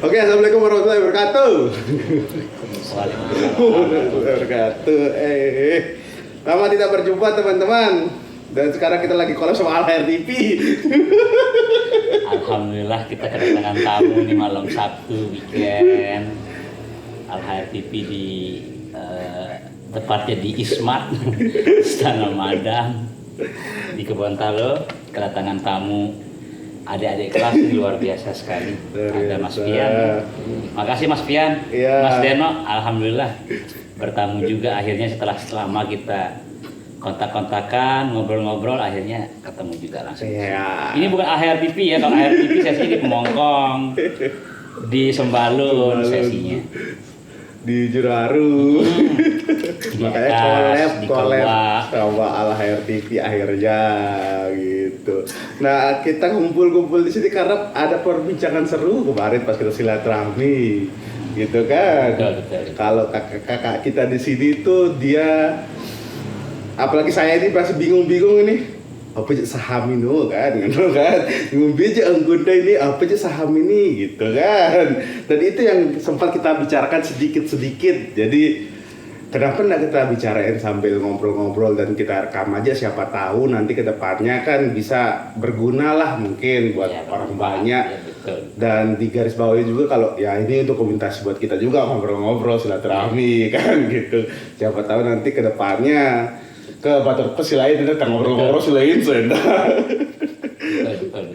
Oke, assalamualaikum warahmatullahi wabarakatuh. Waalaikumsalam. Warahmatullahi wabarakatuh. Lama tidak berjumpa teman-teman. Dan sekarang kita lagi collab sama Al-Khair TV. Alhamdulillah kita kedatangan tamu nih malam Sabtu weekend. Al-Khair TV di tepatnya di Ismat, Istana Madang di Kebontalo. Kedatangan tamu adik-adik kelas ini luar biasa sekali. Ada Mas Pian. Makasih Mas Pian. Iya. Mas Deno, alhamdulillah bertamu juga akhirnya setelah lama kita kontak-kontakan, ngobrol-ngobrol, akhirnya ketemu juga langsung. Iya. Ini bukan Al-Khair TV ya, kalau Al-Khair TV sesi di Pemongkong, di Sembalun sesinya. Di Juraru. Makanya collab sama Al-Khair TV akhirnya gitu. Nah, kita kumpul-kumpul di sini karena ada perbincangan seru kemarin pas kita silaturahmi. Gitu kan. Betul. Kalau kakak-kakak kita di sini tuh dia, apalagi saya ini masih bingung-bingung ini. Apa aja saham ini kan, gitu kan? Ngombe aja anggota ini apa aja saham ini, gitu kan? Dan itu yang sempat kita bicarakan sedikit-sedikit. Jadi kenapa nggak kita bicarain sambil ngobrol-ngobrol dan kita rekam aja, siapa tahu nanti ke depannya kan bisa berguna lah mungkin buat Ya, orang betul. banyak. Ya, betul. Dan di garis bawahnya juga kalau ya ini untuk komunitas buat kita juga ngobrol-ngobrol silaturahmi kan gitu. Siapa tahu nanti ke depannya ke batur pesilain kita ngobrol-ngobrol silain senda. Betul.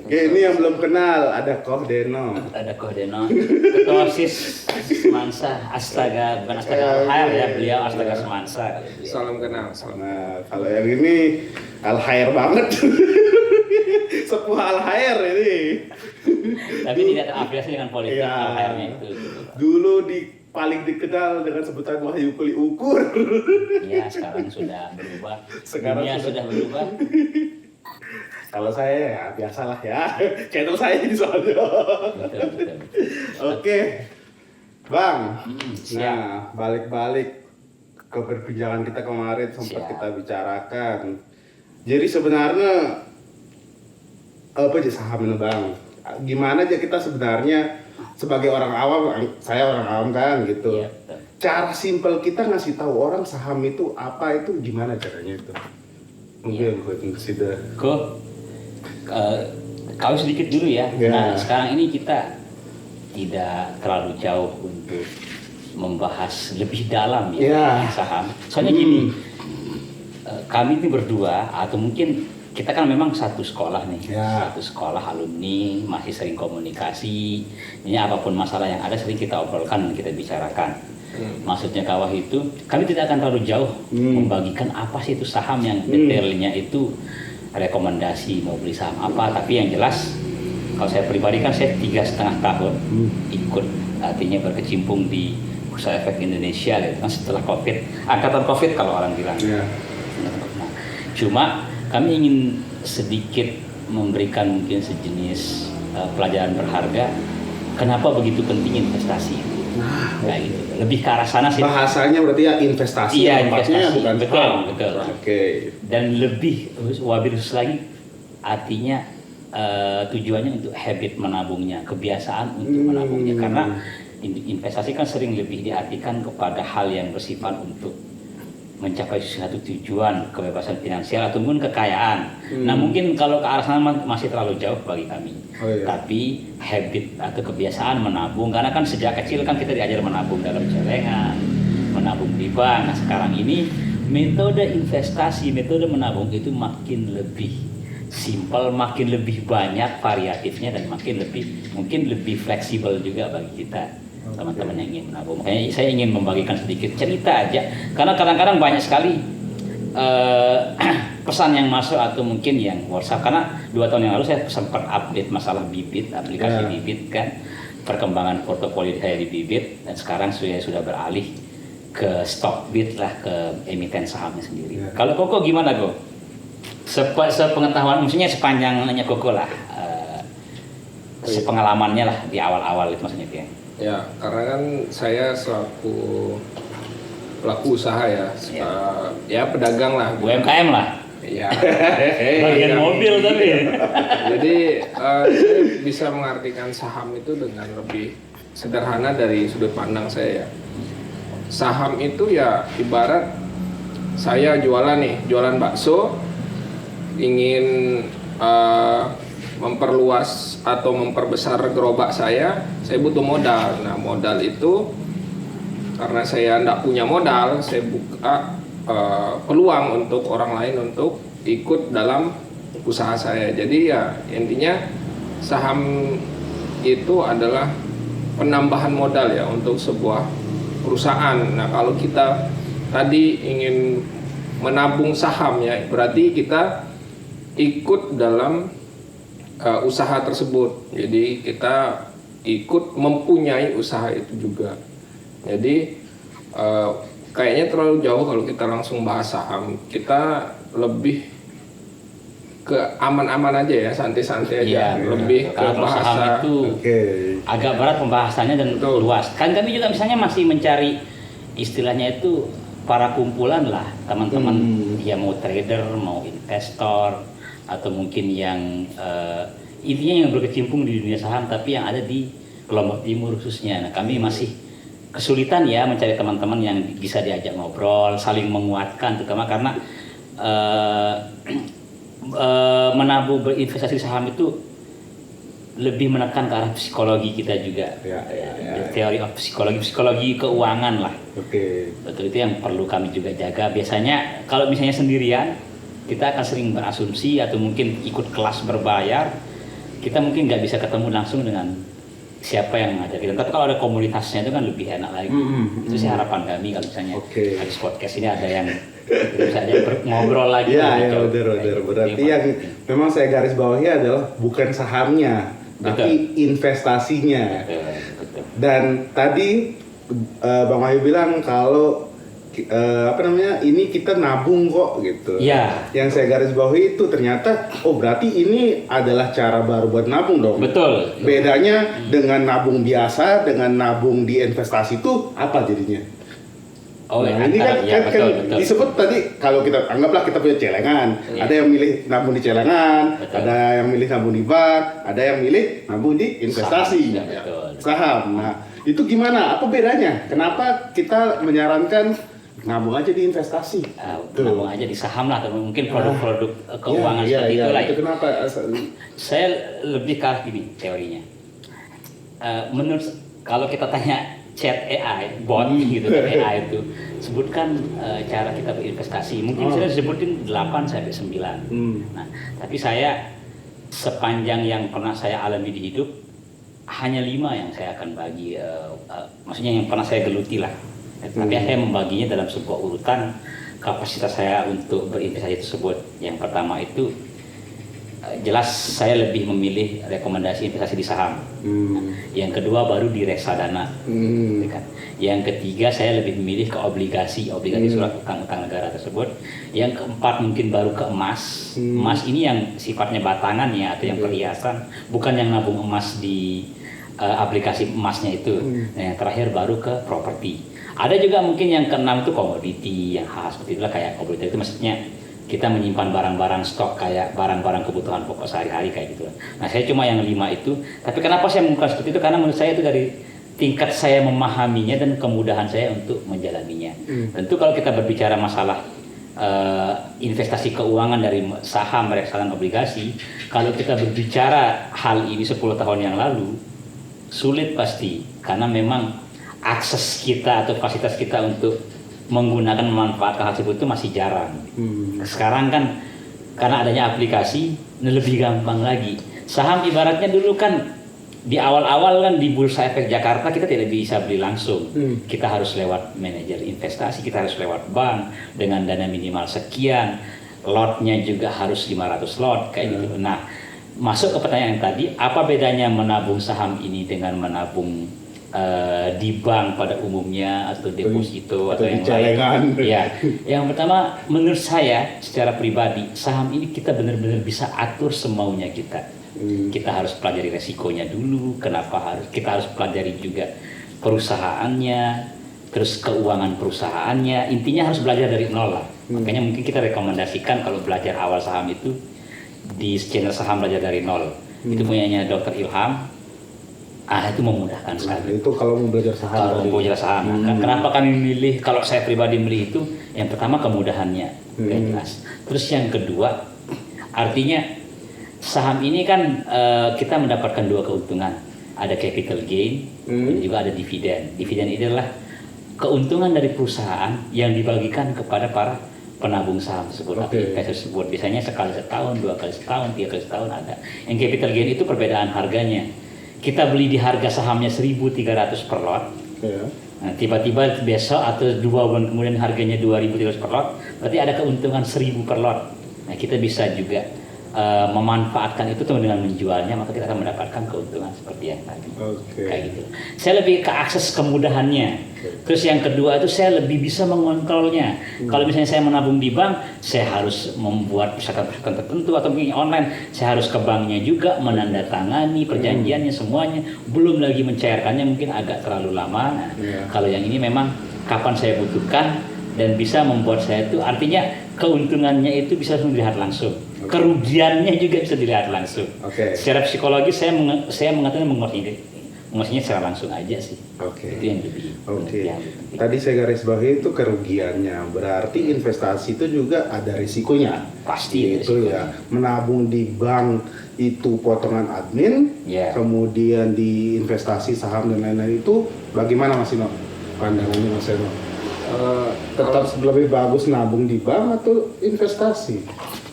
Oke, ini yang belum kenal ada Koh Deno. Ada Koh Deno, Ketua OSIS Semansa, Astaga, bukan Astaga Al-Khair ya, beliau Astaga Semansa. Salam kenal, salam. Nah, kalau yang ini Al-Khair banget. Sepuh Al-Khair ini. Tapi tidak terafiliasi dengan politik Iya. Al-Khairnya itu. Dulu paling dikenal dengan sebutan Wahyu Kuli Ukur. Ya, sekarang sudah berubah. Sekarang Dunia sudah- sudah berubah. Kalau saya ya biasalah ya. Channel saya ini soalnya. Betul. Oke. Bang. Siap. Nah, balik-balik ke perbincangan kita kemarin sempat Siap. kita bicarakan. Jadi sebenarnya apa aja saham ini, Bang? Gimana aja kita sebenarnya sebagai orang awam, saya orang awam kan gitu. Iya, betul. Cara simpel kita ngasih tahu orang saham itu apa, itu gimana caranya itu? Mungkin buat sudah. Ko, kau sedikit dulu ya. Ya. Nah, sekarang ini kita tidak terlalu jauh untuk membahas lebih dalam Ya. saham. Soalnya gini, kami ini berdua atau mungkin kita kan memang satu sekolah nih, Ya. satu sekolah alumni, masih sering komunikasi. Ini apapun masalah yang ada sering kita obrolkan dan kita bicarakan. Maksudnya kawah itu, kami tidak akan terlalu jauh membagikan apa sih itu saham yang detailnya itu rekomendasi mau beli saham apa. Tapi yang jelas, kalau saya pribadi kan saya 3,5 tahun ikut, artinya berkecimpung di Bursa Efek Indonesia gitu kan setelah COVID, angkatan COVID kalau orang bilang. Ya. Nah, cuma kami ingin sedikit memberikan mungkin sejenis pelajaran berharga. Kenapa begitu penting investasi itu? Kayak gitu. Lebih ke arah sana sih. Bahasanya berarti ya investasi. Iya, tempatnya investasi. bukan Betul, saham. betul. Oke. Dan lebih wabil khusus lagi, artinya tujuannya untuk habit menabungnya, kebiasaan untuk menabungnya. Karena investasi kan sering lebih diartikan kepada hal yang bersifat untuk mencapai suatu tujuan, kebebasan finansial atau mungkin kekayaan. Nah, mungkin kalau ke arah sana masih terlalu jauh bagi kami. Oh, iya. Tapi habit atau kebiasaan menabung, karena kan sejak kecil kan kita diajar menabung dalam celengan, menabung di bank. Nah, sekarang ini metode investasi, metode menabung itu makin lebih simpel, makin lebih banyak variatifnya dan mungkin lebih fleksibel juga bagi kita. Teman-teman yang ingin menabung. Makanya saya ingin membagikan sedikit cerita aja, karena kadang-kadang banyak sekali pesan yang masuk atau mungkin yang WhatsApp. Karena 2 tahun yang lalu saya sempat update masalah Bibit, aplikasi Bibit kan, perkembangan portofolio saya di Bibit, dan sekarang saya sudah beralih ke Stockbit lah, ke emiten sahamnya sendiri. Kalau Koko gimana Kok? Sepengetahuan, maksudnya sepanjang nanya Koko lah, sepengalamannya lah di awal-awal itu maksudnya dia. Ya, karena kan saya selaku pelaku usaha ya, ya pedagang lah. UMKM lah. Ya. Bagian mobil tapi. Jadi saya bisa mengartikan saham itu dengan lebih sederhana dari sudut pandang saya ya. Saham itu ya ibarat saya jualan nih, jualan bakso, ingin memperluas atau memperbesar gerobak saya butuh modal. Nah modal itu karena saya tidak punya modal, saya buka peluang untuk orang lain untuk ikut dalam usaha saya. Jadi ya intinya saham itu adalah penambahan modal ya untuk sebuah perusahaan. Nah kalau kita tadi ingin menabung saham ya, berarti kita ikut dalam usaha tersebut. Jadi kita ikut mempunyai usaha itu juga. Jadi kayaknya terlalu jauh kalau kita langsung bahas saham. Kita lebih ke aman-aman aja ya, santai-santai aja. Iya, lebih ke kalau saham bahasa itu agak berat pembahasannya dan Betul. luas. Kan kami juga misalnya masih mencari istilahnya itu para kumpulan lah, teman-teman yang mau trader, mau investor, atau mungkin yang intinya yang berkecimpung di dunia saham tapi yang ada di Lombok Timur khususnya. Nah, kami masih kesulitan ya mencari teman-teman yang bisa diajak ngobrol, saling menguatkan, terutama karena menabung berinvestasi saham itu lebih menekan ke arah psikologi kita juga. Teori of psikologi keuangan lah. Betul, itu yang perlu kami juga jaga. Biasanya kalau misalnya sendirian, kita akan sering berasumsi atau mungkin ikut kelas berbayar, kita mungkin nggak bisa ketemu langsung dengan siapa yang mengajar kita. Tapi kalau ada komunitasnya itu kan lebih enak lagi. Itu sih harapan kami kalau misalnya habis podcast ini ada yang bisa aja ngobrol lagi. Iya, benar. Berarti yang memang saya garis bawahi adalah bukan sahamnya, tapi investasinya. Betul. Dan tadi Bang Wahyu bilang kalau ini kita nabung kok gitu. Iya. Yang saya garis bawahi itu ternyata berarti ini adalah cara baru buat nabung dong. Betul. Bedanya dengan nabung biasa dengan nabung di investasi itu apa jadinya? Ini kan disebut tadi kalau kita anggaplah kita punya celengan, ada yang milih nabung di celengan, ada yang milih nabung di bank, ada yang milih nabung di investasi, saham. Nah, itu gimana? Apa bedanya? Kenapa kita menyarankan nabung aja di investasi? Nabung aja di saham lah, atau mungkin produk-produk keuangan seperti itulah. Itu kenapa? Saya lebih ke arah gini teorinya. Menurut kalau kita tanya chat AI, bot gitu, AI itu sebutkan cara kita berinvestasi. Mungkin saya sebutin 8 sampai 9. Nah, tapi saya sepanjang yang pernah saya alami di hidup hanya 5 yang saya akan bagi, maksudnya yang pernah saya geluti lah. Tapi saya membaginya dalam sebuah urutan kapasitas saya untuk berinvestasi tersebut. Yang pertama itu jelas saya lebih memilih rekomendasi investasi di saham. Yang kedua baru di reksadana. Yang ketiga saya lebih memilih ke obligasi surat utang negara tersebut. Yang keempat mungkin baru ke emas. Emas ini yang sifatnya batangan ya, atau yang perhiasan, bukan yang nabung emas di aplikasi emasnya itu. Nah, yang terakhir baru ke properti. Ada juga mungkin yang keenam itu komoditi, yang hal seperti itulah. Kayak komoditi itu maksudnya kita menyimpan barang-barang stok kayak barang-barang kebutuhan pokok sehari-hari kayak gitu. Nah, saya cuma yang 5 itu. Tapi kenapa saya mengungkap seperti itu? Karena menurut saya itu dari tingkat saya memahaminya dan kemudahan saya untuk menjalaninya. Tentu kalau kita berbicara masalah investasi keuangan dari saham, reksadana, obligasi, kalau kita berbicara hal ini 10 tahun yang lalu, sulit pasti. Karena memang akses kita atau fasilitas kita untuk menggunakan memanfaatkan hal tersebut itu masih jarang. Sekarang kan karena adanya aplikasi lebih gampang lagi. Saham ibaratnya dulu kan di awal-awal kan di Bursa Efek Jakarta kita tidak bisa beli langsung. Kita harus lewat manajer investasi, kita harus lewat bank dengan dana minimal sekian. Lotnya juga harus 500 lot kayak gitu. Nah, masuk ke pertanyaan tadi, apa bedanya menabung saham ini dengan menabung di bank pada umumnya atau deposito atau yang lain? Ya, yang pertama menurut saya secara pribadi saham ini kita benar-benar bisa atur semaunya kita. Kita harus pelajari resikonya dulu. Kita harus pelajari juga perusahaannya, terus keuangan perusahaannya. Intinya harus belajar dari nol lah. Makanya mungkin kita rekomendasikan kalau belajar awal saham itu di channel Saham Belajar dari Nol. Itu punyanya Dr. Ilham. Itu memudahkan Nah, sekali. itu kalau mau belajar saham. Kalau mau belajar saham, kenapa kami memilih? Kalau saya pribadi memilih itu, yang pertama kemudahannya, yang jelas. Terus yang kedua, artinya saham ini kan kita mendapatkan dua keuntungan. Ada capital gain, dan juga ada dividen. Dividen ini adalah keuntungan dari perusahaan yang dibagikan kepada para penabung saham tersebut atau investor tersebut. Biasanya sekali setahun, 2 kali setahun, 3 kali setahun ada. Yang capital gain itu perbedaan harganya. Kita beli di harga sahamnya 1.300 per lot. Nah, tiba-tiba besok atau 2 bulan kemudian harganya 2.300 per lot, berarti ada keuntungan 1.000 per lot. Nah, kita bisa juga memanfaatkan itu dengan menjualnya, maka kita akan mendapatkan keuntungan seperti yang tadi. Kayak gitu. Saya lebih ke akses kemudahannya. Terus yang kedua itu saya lebih bisa mengontrolnya. Kalau misalnya saya menabung di bank, saya harus membuat persyaratan-persyaratan tertentu atau mungkin online, saya harus ke banknya juga menandatangani perjanjiannya semuanya. Belum lagi mencairkannya mungkin agak terlalu lama. Nah, kalau yang ini memang kapan saya butuhkan dan bisa membuat saya itu artinya keuntungannya itu bisa dilihat langsung. Kerugiannya juga bisa dilihat langsung. Secara psikologi saya mengatakan mengertinya secara langsung aja sih. Itu yang lebih. Tadi saya garis bawahi itu kerugiannya. Berarti investasi itu juga ada risikonya. Pasti itu ya. Menabung di bank itu potongan admin, kemudian di investasi saham dan lain-lain itu bagaimana Mas Ino? Pandangannya Mas Ino? Tetap lebih bagus nabung di bank atau investasi?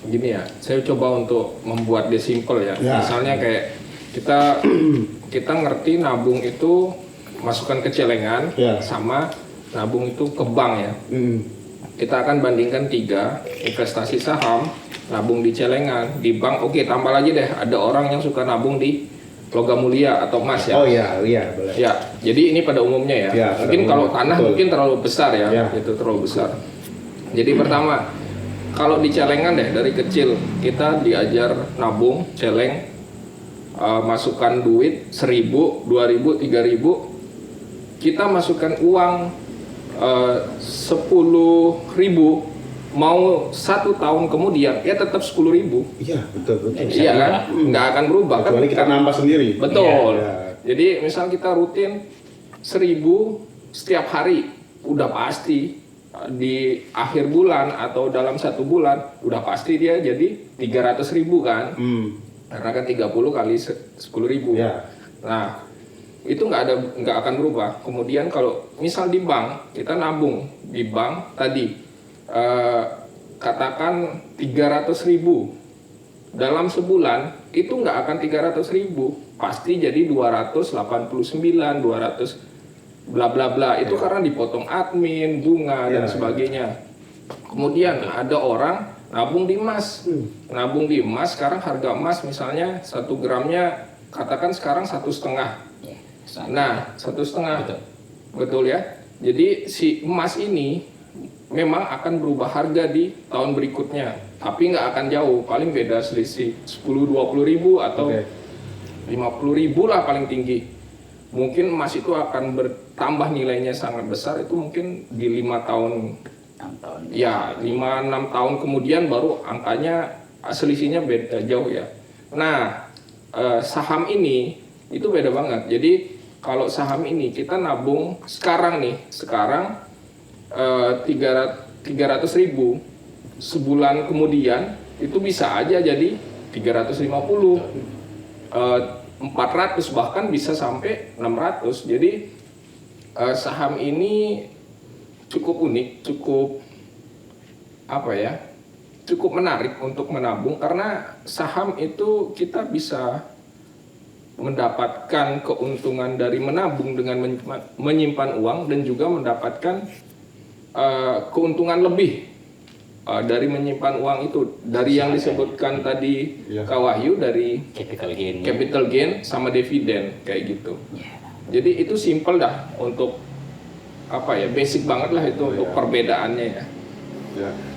Gini ya, saya coba untuk membuat dia simple ya. Misalnya kayak kita ngerti nabung itu masukkan ke celengan sama nabung itu ke bank ya. Kita akan bandingkan 3, investasi saham, nabung di celengan, di bank. Oke, tambah lagi deh, ada orang yang suka nabung di logam mulia atau emas ya. Boleh. Ya, jadi ini pada umumnya ya. Mungkin kalau tanah mungkin terlalu besar ya, itu terlalu besar. Jadi pertama, kalau di celengan deh dari kecil kita diajar nabung celeng, masukkan duit 1.000, 2.000, 3.000, kita masukkan uang 10.000, mau 1 tahun kemudian ya tetap 10.000. Iya, betul. Iya kan, nggak akan berubah. Kecuali kita nambah sendiri. Betul. Jadi misal kita rutin 1.000 setiap hari, udah pasti di akhir bulan atau dalam 1 bulan udah pasti dia jadi 300.000 kan. Karena kan 30 kali 10.000. Nah, itu nggak akan berubah. Kemudian kalau misal di bank, kita nabung di bank tadi katakan 300.000 dalam sebulan, itu nggak akan 300.000, pasti jadi 289, 200 bla bla bla. Itu karena dipotong admin, bunga dan sebagainya. Kemudian ada orang nabung di emas. Nabung di emas, sekarang harga emas misalnya 1 gramnya katakan sekarang 1,5. Nah, 1,5. Betul ya. Jadi si emas ini memang akan berubah harga di tahun berikutnya, tapi nggak akan jauh, paling beda selisih 10-20 ribu atau 50.000 lah paling tinggi. Mungkin emas itu akan bertambah nilainya sangat besar, itu mungkin di 5 tahun, ya 5-6 tahun kemudian baru angkanya selisihnya beda jauh ya. Nah, saham ini itu beda banget. Jadi kalau saham ini kita nabung sekarang 300.000, sebulan kemudian itu bisa aja jadi 350, 400, bahkan bisa sampai 600. Jadi saham ini cukup unik, cukup menarik untuk menabung, karena saham itu kita bisa mendapatkan keuntungan dari menabung dengan menyimpan uang, dan juga mendapatkan keuntungan lebih dari menyimpan uang itu, dari yang disebutkan tadi Kak Wahyu, dari capital gain sama dividen kayak gitu. Jadi itu simple dah untuk basic banget lah itu untuk perbedaannya ya.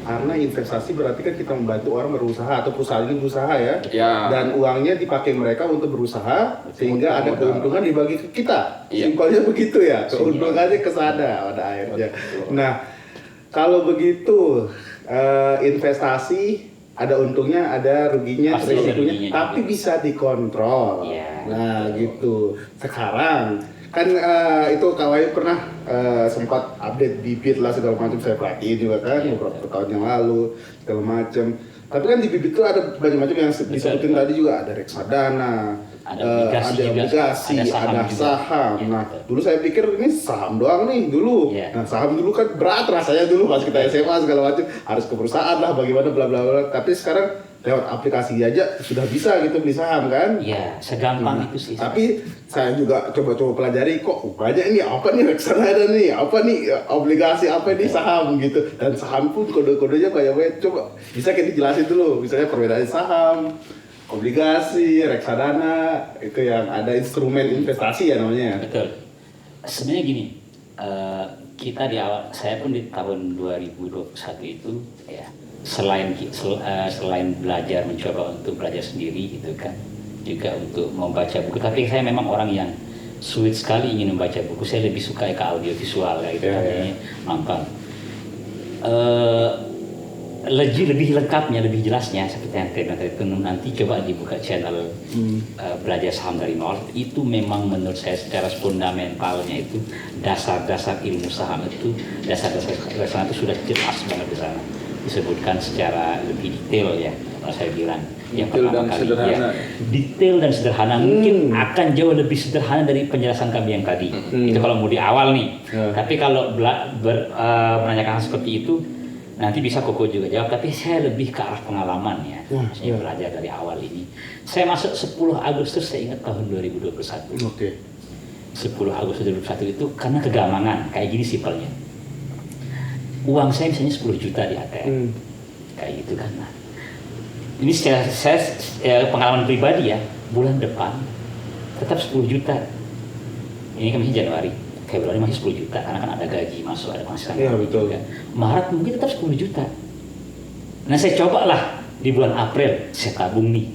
Karena investasi berarti kan kita membantu orang berusaha atau perusahaan ini berusaha ya. Dan uangnya dipakai mereka untuk berusaha sehingga ada keuntungan dibagi ke kita. Simpelnya begitu ya. Keuntungannya ke sana pada akhirnya. Nah, kalau begitu investasi ada untungnya, ada ruginya, Pasti ada resikonya, ruginya tapi juga. bisa dikontrol. Iya, Nah, gitu. Sekarang kan itu Kak Wahyu pernah sempat update bibit lah segala macam, saya perhatiin juga kan Iya, beberapa tahun yang lalu segala macam. Tapi kan di bibit itu ada macam-macam yang disebutin tadi juga, ada reksadana, Ada obligasi ada juga, obligasi, ada saham ada juga. saham. Iya, Nah, betul. dulu saya pikir ini saham doang nih dulu. Iya. Nah, saham dulu kan berat rasanya dulu pas kita SMA segala macam, harus ke perusahaan lah bagaimana bla bla bla. Tapi sekarang lewat aplikasi aja sudah bisa gitu beli saham kan. Iya, segampang itu sih. Tapi saya juga coba-coba pelajari, kok banyak ini apa nih reksadana nih, apa nih obligasi, apa nih saham gitu. Dan saham pun kode-kodenya kayak coba bisa kayak dijelasin dulu, misalnya perbedaan saham, obligasi, reksadana, itu yang ada instrumen investasi ya namanya. Betul. Sebenarnya gini, kita di awal, saya pun di tahun 2021 itu ya selain belajar mencoba untuk belajar sendiri gitu kan, juga untuk membaca buku. Tapi saya memang orang yang sulit sekali ingin membaca buku. Saya lebih suka ke audio visual kayak gitu, artinya nonton. Lebih lengkapnya, lebih jelasnya seperti yang tadi itu nanti coba dibuka channel belajar saham dari nol. Itu memang menurut saya secara fundamentalnya itu dasar-dasar ilmu saham itu, dasar-dasar itu sudah jelas banget di sana, disebutkan secara lebih detail ya. Kalau saya bilang yang Detail pertama dan kali sederhana. ya, detail dan sederhana, mungkin akan jauh lebih sederhana dari penjelasan kami yang tadi. Itu kalau mau di awal nih. Tapi kalau menanyakan hal seperti itu, nanti bisa Koko juga jawab, tapi saya lebih ke arah pengalaman ya. Saya belajar dari awal ini. Saya masuk 10 Agustus, saya ingat tahun 2021. Oke. 10 Agustus 2021 itu karena kegamangan, kayak gini simpelnya. Uang saya misalnya 10 juta di ATM. Kayak gitu kan. Nah, ini secara saya pengalaman pribadi ya, bulan depan tetap 10 juta. Ini kan masih Januari. Februari masih 10 juta karena kan ada gaji masuk, ada penghasilan. Iya, betul. Juga. Maret mungkin tetap 10 juta. Nah, saya coba lah di bulan April saya tabung nih.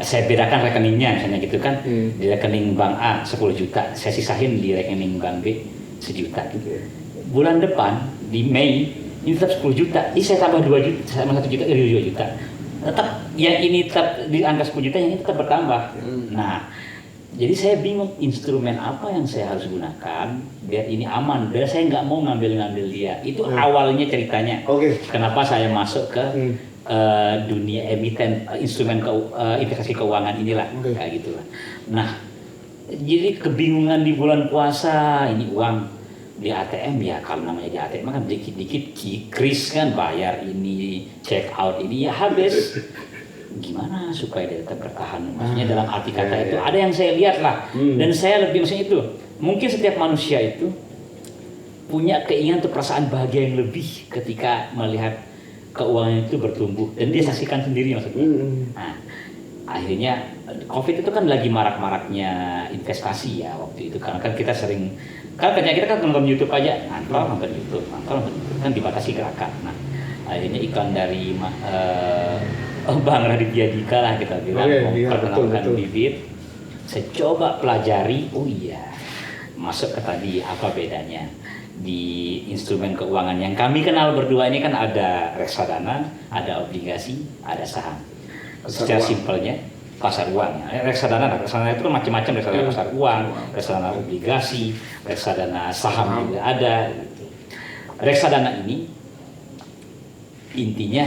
Saya bedakan rekeningnya misalnya gitu kan. Di rekening bank A 10 juta, saya sisahin di rekening bank B 1 juta. Bulan depan di Mei ini tetap 10 juta. Ini saya tambah 2 juta sama 1 juta, 2 juta. Tetap yang ini tetap di angka 10 juta, yang ini tetap bertambah. Nah, jadi saya bingung instrumen apa yang saya harus gunakan biar ini aman, biar saya nggak mau ngambil dia. Itu awalnya ceritanya. Kenapa saya masuk ke dunia emiten instrumen investasi keuangan inilah, kayak gitulah. Nah, jadi kebingungan di bulan puasa, ini uang di ATM ya, kalau namanya di ATM kan dikit-dikit kris kan, bayar ini, check out ini ya habis. Gimana supaya dia tetap bertahan? Maksudnya dalam arti kata itu ada yang saya lihat lah, dan saya lebih maksudnya itu mungkin setiap manusia itu punya keinginan atau perasaan bahagia yang lebih ketika melihat keuangan itu bertumbuh dan dia saksikan sendiri maksudnya. Nah, akhirnya COVID itu kan lagi marak-maraknya investasi ya waktu itu, karena kan kita sering kan kerja kita kan nonton YouTube aja, nonton YouTube kan dibatasi gerakan. Nah, akhirnya iklan dari Bang Raditya Dika lah kita bilang, memperkenalkan bibit. Saya coba pelajari, oh iya, masuk ke tadi apa bedanya di instrumen keuangan yang kami kenal berdua ini kan ada reksadana, ada obligasi, ada saham. Secara simpelnya pasar uang. Reksadana itu kan macam-macam, reksadana pasar uang, reksadana obligasi, reksadana saham juga ada. Reksadana ini intinya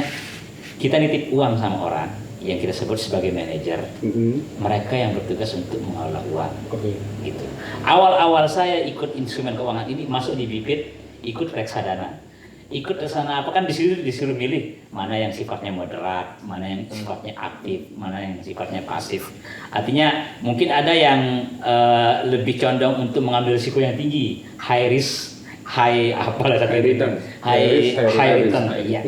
kita nitip uang sama orang yang kita sebut sebagai manajer. Mereka yang bertugas untuk mengelola uang. Gitu. Awal-awal saya ikut instrumen keuangan ini masuk di bibit, ikut reksadana. Ikut ke sana apa kan disuruh milih mana yang sifatnya moderat, mana yang sifatnya aktif, mana yang sifatnya pasif. Artinya mungkin ada yang lebih condong untuk mengambil risiko yang tinggi, high risk, high return. Iya.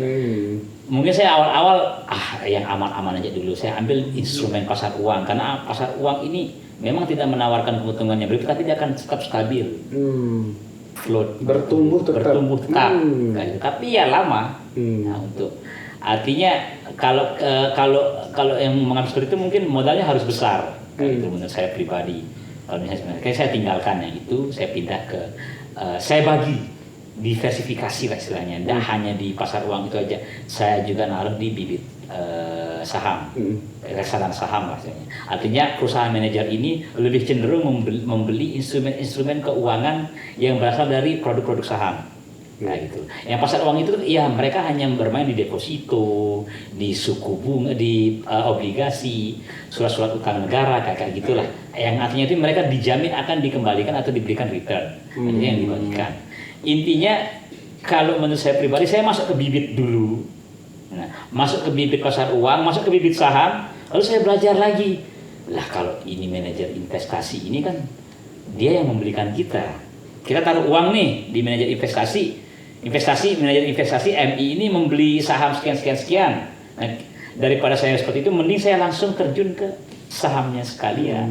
Mungkin saya awal-awal yang aman-aman aja dulu. Saya ambil instrumen pasar uang karena pasar uang ini memang tidak menawarkan keuntungan yang berlebih, tapi dia akan tetap stabil. Float, bertumbuh tetap. Tapi ya lama. Nah, untuk artinya kalau yang mengambil seperti itu mungkin modalnya harus besar. Itu menurut saya pribadi. Kalau misalnya sebenarnya saya tinggalkan yang itu, saya pindah ke saya bagi diversifikasi lah istilahnya, tidak hanya di pasar uang itu aja. Saya juga naruh di bibit saham, reksadana saham maksudnya. Artinya perusahaan manajer ini lebih cenderung membeli instrumen-instrumen keuangan yang berasal dari produk-produk saham. Kayak gitu. Yang pasar uang itu ya mereka hanya bermain di deposito, di suku bunga, di obligasi, surat-surat utang negara kayak gitulah. Yang artinya itu mereka dijamin akan dikembalikan atau diberikan return. Itu yang dibagikan. Intinya kalau menurut saya pribadi, saya masuk ke bibit dulu. Nah, masuk ke bibit pasar uang, masuk ke bibit saham, lalu saya belajar lagi. Lah kalau ini manajer investasi ini kan dia yang membelikan kita. Kita taruh uang nih di manajer manajer investasi MI ini membeli saham sekian. Nah, daripada saya seperti itu, mending saya langsung terjun ke sahamnya sekalian.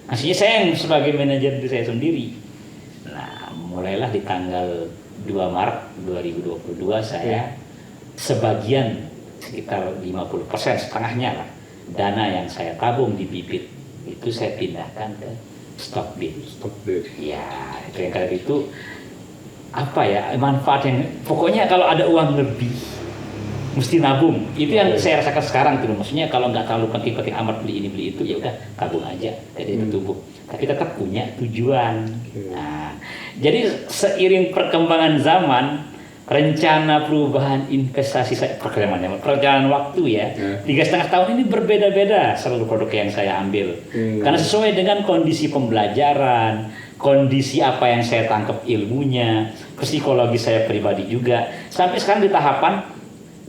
Maksudnya saya yang sebagai manajer diri saya sendiri. Nah, mulailah di tanggal 2 Maret 2022 saya sebagian sekitar 50%, setengahnya lah, dana yang saya tabung di bibit itu saya pindahkan ke stock bid. Ya, itu yang kayak itu apa ya, manfaat yang pokoknya kalau ada uang lebih mesti nabung. Itu yang saya rasakan sekarang tuh. Maksudnya kalau nggak terlalu penting-penting amat beli ini beli itu, ya udah tabung aja, jadi bertumbuh. Tapi tetap punya tujuan. Nah, jadi seiring perkembangan zaman, rencana perubahan investasi saya, perjalanan waktu ya, 3,5 tahun ini berbeda-beda selalu produk yang saya ambil. Karena sesuai dengan kondisi pembelajaran, kondisi apa yang saya tangkap ilmunya, psikologi saya pribadi juga. Sampai sekarang di tahapan,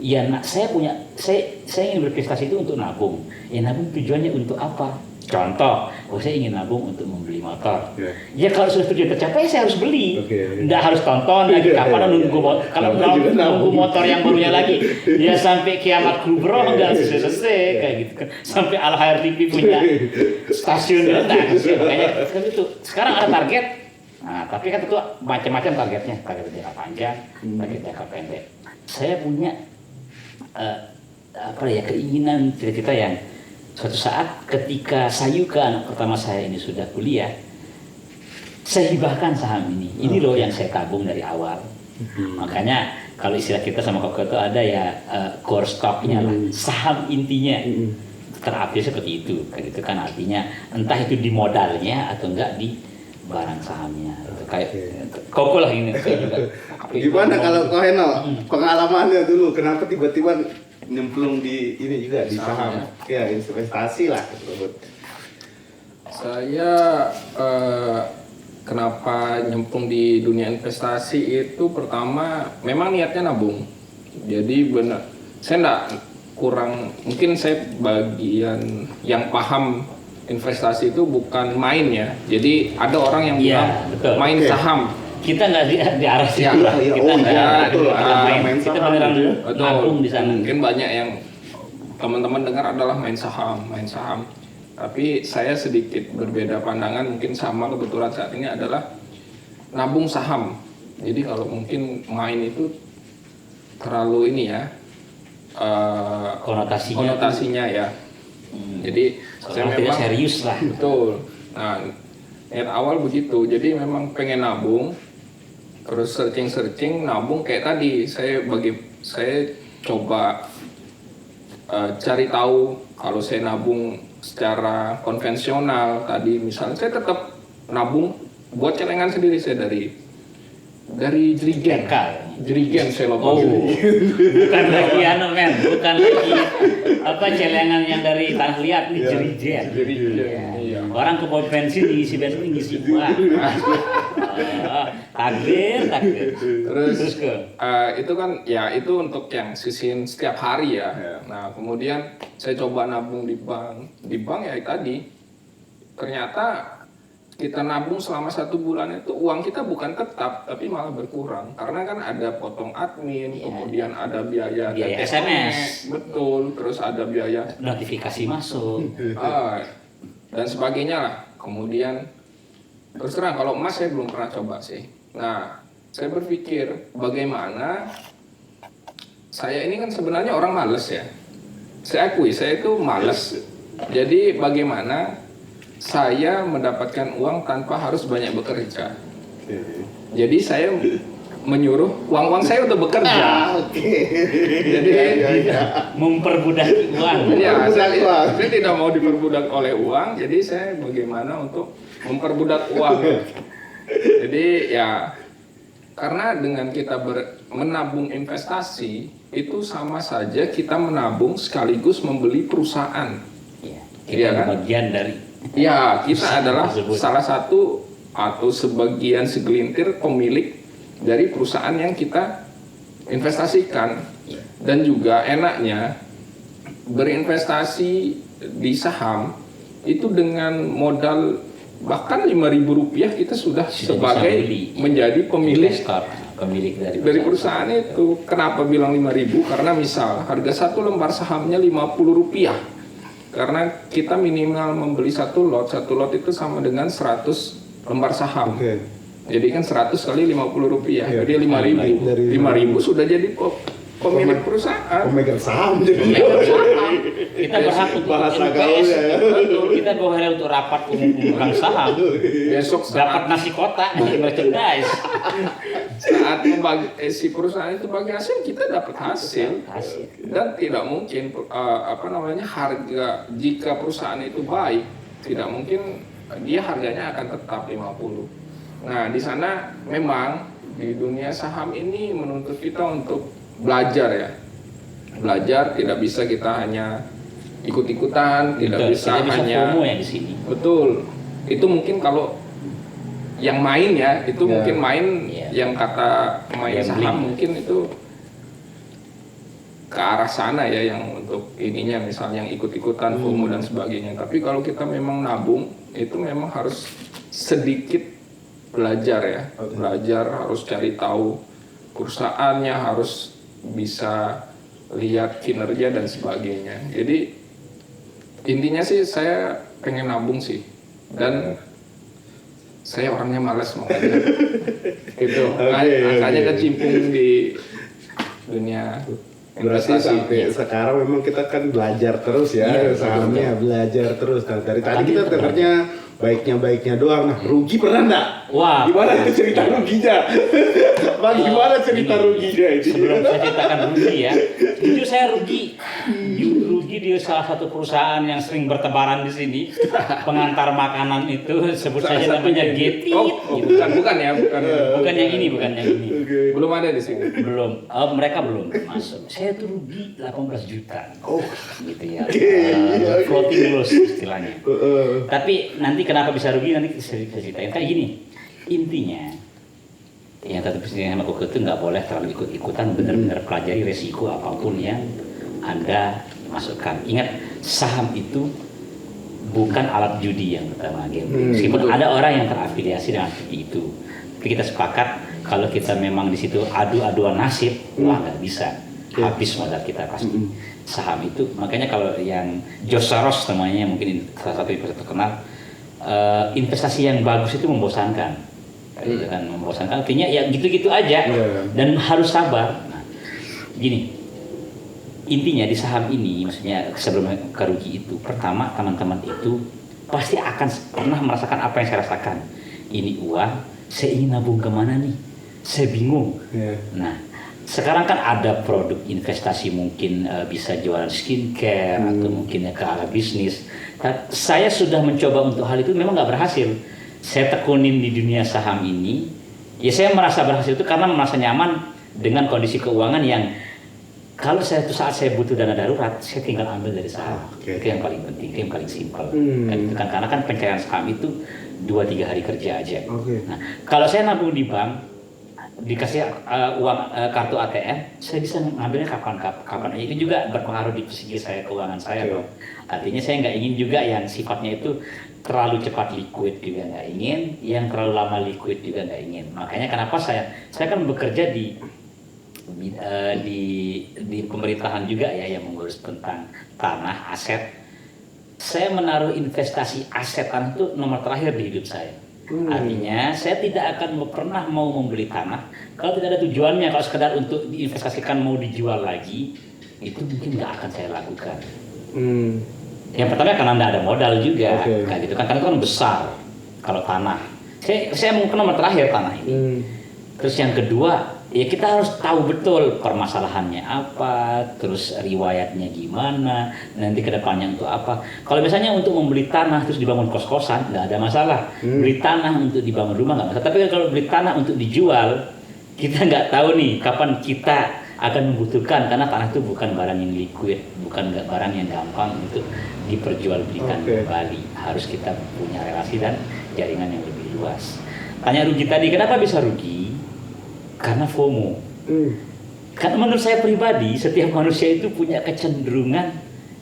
ya saya ingin berinvestasi itu untuk nabung. Ya nabung tujuannya untuk apa? Contoh, saya ingin nabung untuk membeli motor. Ya kalau sudah tujuan tercapai, saya harus beli. Nggak harus tonton lagi kapan nunggu motor yang barunya lagi. Ya sampai kiamat kubro nggak selesai kayak gitu kan. Sampai Al Hayar TV punya stasiun makanya itu. Sekarang ada target. Nah, tapi kan itu macam-macam targetnya. Target jangka panjang, target jangka pendek. Saya punya keinginan cita-cita yang suatu saat ketika Sayuka anak pertama saya ini sudah kuliah, saya hibahkan saham ini. Ini loh yang saya tabung dari awal. Makanya kalau istilah kita sama Koko itu ada ya core stocknya lah, saham intinya. Terupdate seperti itu. Kayak gitu kan artinya entah itu di modalnya atau enggak di barang sahamnya. Kayak Koko lah ini saya juga. Gimana kalau Ko Heno, pengalamannya dulu kenapa tiba-tiba nyemplung di ini juga di saham ya, investasi lah tersebut. Saya kenapa nyemplung di dunia investasi itu pertama memang niatnya nabung. Jadi benar, saya enggak kurang, mungkin saya bagian yang paham investasi itu bukan main ya. Jadi ada orang yang bilang main saham. Kita nggak di arah situ lah. Kita main. Kita beneran nabung di sana. Mungkin banyak yang teman-teman dengar adalah main saham. Tapi saya sedikit berbeda pandangan, mungkin sama kebetulan saat ini adalah nabung saham. Jadi kalau mungkin main itu terlalu ini ya, konotasinya ya. Jadi saya memang serius lah. Betul. Nah, niat awal begitu. Jadi memang pengen nabung. Terus searching nabung kayak tadi saya coba cari tahu kalau saya nabung secara konvensional tadi misalnya saya tetap nabung buat celengan sendiri, saya dari jerigen saya lupa. Bukan lagi bukan lagi celengan yang dari tanah liat, ini jerigen. Iya. Orang ke pom bensin diisi buah. Takdir. Terus ke itu kan ya itu untuk yang sisihin setiap hari ya. Nah kemudian saya coba nabung di bank ya tadi ternyata kita nabung selama 1 bulan itu uang kita bukan tetap tapi malah berkurang karena kan ada potong admin, kemudian ada biaya SMS, betul, terus ada biaya notifikasi masuk dan sebagainya lah. Kemudian terus terang kalau emas saya belum pernah coba sih. Nah saya berpikir bagaimana saya ini kan sebenarnya orang males ya. Saya akui saya itu males. Jadi bagaimana saya mendapatkan uang tanpa harus banyak bekerja. Jadi saya menyuruh uang saya untuk bekerja. Oke. Jadi Memperbudak uang. ya, Memperbudak uang. saya tidak mau diperbudak oleh uang, jadi saya bagaimana untuk memperbudak uang. Jadi ya, karena dengan kita menabung investasi itu sama saja kita menabung sekaligus membeli perusahaan. Iya, Iya kita kan? bagian dari Ya, kita Perusahaan adalah tersebut. salah satu atau sebagian segelintir pemilik dari perusahaan yang kita investasikan. Iya. Dan juga enaknya berinvestasi di saham itu dengan modal bahkan Rp5.000 kita sudah Sudah sebagai bisa beli. menjadi pemilik investor, pemilik dari perusahaan itu. Kenapa bilang 5.000? Karena misal harga satu lembar sahamnya Rp50. Karena kita minimal membeli satu lot itu sama dengan 100 lembar saham. Oke. Jadi kan 100 kali Rp50. Iya. Jadi 5.000. Dari 5.000 sudah jadi pemilik perusahaan. Pemegang saham jadi. Kita berhak untuk Bahasa NPS. gaulnya ya. Kita boleh untuk rapat umum saham. Besok Dapat saat, nasi kotak, merchandise. saat si perusahaan itu bagi hasil, kita dapat hasil. Dan tidak mungkin harga jika perusahaan itu baik, tidak mungkin dia harganya akan tetap 50. Nah, di sana memang di dunia saham ini menuntut kita untuk belajar ya. Belajar, tidak bisa kita hanya ikut-ikutan, tidak bisa hanya promo ya di sini. betul. Itu mungkin kalau yang main ya, itu Ya. mungkin main Ya. yang kata pemain Gambling. saham mungkin itu ke arah sana ya, yang untuk ininya misalnya yang ikut-ikutan FOMO dan sebagainya. Tapi kalau kita memang nabung, itu memang harus sedikit belajar ya. Oke. Belajar, harus cari tahu perusahaannya, harus bisa lihat kinerja dan sebagainya. Jadi intinya sih saya pengen nabung sih, dan saya orangnya malas makanya itu makanya kecimpung di dunia Berarti investasi. sampai sekarang memang kita kan belajar terus ya, Iya, sahamnya belajar terus. Nah, dari tadi Tadi kita itu dengarnya baiknya doang. Nah, rugi pernah enggak? Wah. Gimana cerita ruginya? Bang, gimana cerita Gini, ruginya ini? Sebelum saya ceritakan rugi ya, jujur saya rugi di salah satu perusahaan yang sering bertebaran di sini, pengantar makanan itu, sebut saja namanya Getty. Bukan ya, Bukan yang ini, bukan yang ini. Oke. belum ada di sini. Belum, mereka belum masuk. Saya tuh rugi 18 juta. Oh, Gitu ya. Oke. Floating loss istilahnya. heeh. Tapi nanti kenapa bisa rugi nanti saya ceritain. Kayak gini, intinya yang tadi presiden sama Koko itu nggak boleh terlalu ikut-ikutan, benar-benar pelajari resiko apapun yang Anda masukkan. Ingat, saham itu bukan alat judi yang pertama gambling. Meskipun betul. ada orang yang terafiliasi dengan seperti itu, tapi kita sepakat kalau kita memang di situ adu-aduan nasib, wah nggak bisa, habis modal kita pasti. Saham itu, makanya kalau yang George Soros namanya, mungkin salah satu investor terkenal, investasi yang bagus itu membosankan. Itu kan membosankan, artinya ya gitu-gitu aja, dan harus sabar. Nah, gini, intinya di saham ini, maksudnya sebelum ke rugi itu, pertama teman-teman itu pasti akan pernah merasakan apa yang saya rasakan. Ini uang, saya ingin nabung kemana nih? Saya bingung. Iya. Nah, sekarang kan ada produk investasi, mungkin bisa jualan skincare atau mungkin ke arah bisnis. Saya sudah mencoba untuk hal itu, memang nggak berhasil. Saya tekunin di dunia saham ini, ya saya merasa berhasil itu karena merasa nyaman dengan kondisi keuangan yang kalau saat saya butuh dana darurat, saya tinggal ambil dari saham. Oke. Itu yang paling penting, itu yang paling simpel. Kan itu kan, karena kan pencairan saham itu 2-3 hari kerja aja. Oke. Nah, kalau saya nabung di bank, dikasih uang kartu ATM, saya bisa ngambilnya kapan aja. Itu juga berpengaruh di psikis saya, keuangan saya dong. Artinya saya nggak ingin juga yang sifatnya itu terlalu cepat liquid juga nggak ingin, yang terlalu lama liquid juga nggak ingin. Makanya kenapa saya kan bekerja di pemerintahan juga ya, yang mengurus tentang tanah, aset. Saya menaruh investasi aset tanah itu nomor terakhir di hidup saya. Artinya saya tidak akan pernah mau membeli tanah kalau tidak ada tujuannya. Kalau sekedar untuk diinvestasikan mau dijual lagi, itu mungkin nggak akan saya lakukan. Yang pertama karena nggak ada modal juga, kayak gitu kan, karena itu kan besar kalau tanah. Saya mungkin nomor terakhir tanah ini. Terus yang kedua, ya kita harus tahu betul permasalahannya apa, terus riwayatnya gimana, nanti ke depannya untuk apa. Kalau misalnya untuk membeli tanah terus dibangun kos-kosan, nggak ada masalah. Beli tanah untuk dibangun rumah nggak masalah. Tapi kalau beli tanah untuk dijual, kita nggak tahu nih kapan kita akan membutuhkan, karena tanah itu bukan barang yang liquid, bukan barang yang gampang untuk diperjualbelikan kembali. Harus kita punya relasi dan jaringan yang lebih luas. Tanya rugi tadi, kenapa bisa rugi? Karena FOMO. Karena menurut saya pribadi, setiap manusia itu punya kecenderungan